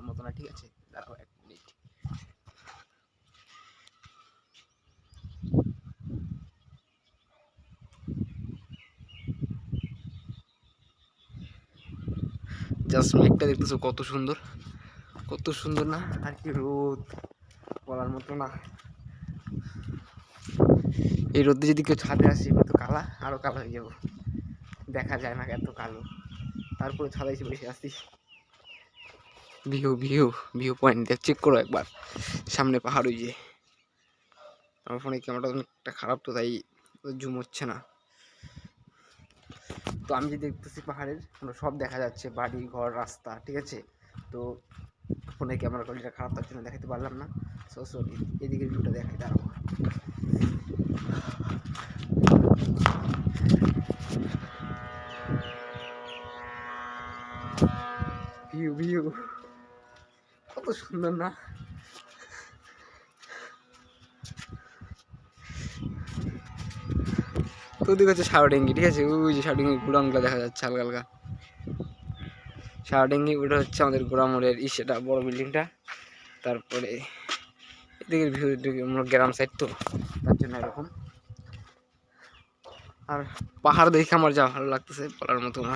মতো না, ঠিক আছে? দাঁড়াও 1 মিনিট। জাস্ট মেঘটা দেখতেছো কত সুন্দর, কত সুন্দর না? আর কি রোদ, বলার মতো না। এই রোদে যদি কেউ ছাদে আসে তো কালা, আরো কালো হয়ে যাবো, দেখা যায় না এত কালো। তারপরে ছাদে এসে বসে আসি। View view view point check করো একবার, সামনে পাহাড়। ওই যে আমার ফোনে ক্যামেরাটা অনেকটা খারাপ, তো তাই জুম হচ্ছে না। তো আমি যে দেখতেছি পাহাড়ের সব দেখা যাচ্ছে, বাড়ি ঘর রাস্তা, ঠিক আছে? তো ফোনে ক্যামেরা কোয়ালিটিটা খারাপ, তার জন্য দেখাতে পারলাম না। সো সরি, এদিকে ভিউটা দেখাই, দাঁড়াবো। ভিউ ভিউ কত সুন্দর না? তো ওদিকে হচ্ছে সারডেঙ্গি, ঠিক আছে? ওই যে সারডেঙ্গি গুড়ামগুলো দেখা যাচ্ছে হালকা হালকা। সারডেঙ্গি ওটা হচ্ছে আমাদের গোড়ামোড়ের সেটা বড় বিল্ডিংটা। তারপরে এদিকের ভিউ, গ্রাম সাইড তো, তার জন্য এরকম। আর পাহাড় দেখে আমার যা ভালো লাগতেছে বলার মতো না,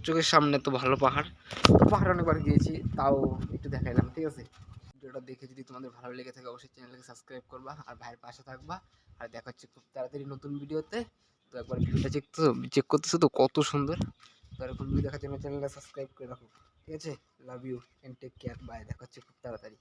চোখের সামনে তো ভালো পাহাড়। তো পাহাড়ে অনেকবার গিয়েছি, তাও একটু দেখাইলাম, ঠিক আছে? ভিডিওটা দেখে যদি তোমাদের ভালো লেগে থাকে অবশ্যই চ্যানেলকে সাবস্ক্রাইব করবা আর ভাইয়ের পাশে থাকবা। আর দেখা হচ্ছে খুব তাড়াতাড়ি নতুন ভিডিওতে। তো একবার ভিডিওটা চেক করতেছো তো কত সুন্দর। তো এরকম ভিডিও দেখার জন্য চ্যানেলটা সাবস্ক্রাইব করে রাখো, ঠিক আছে? Love you and take care, bye. দেখা হচ্ছে খুব তাড়াতাড়ি।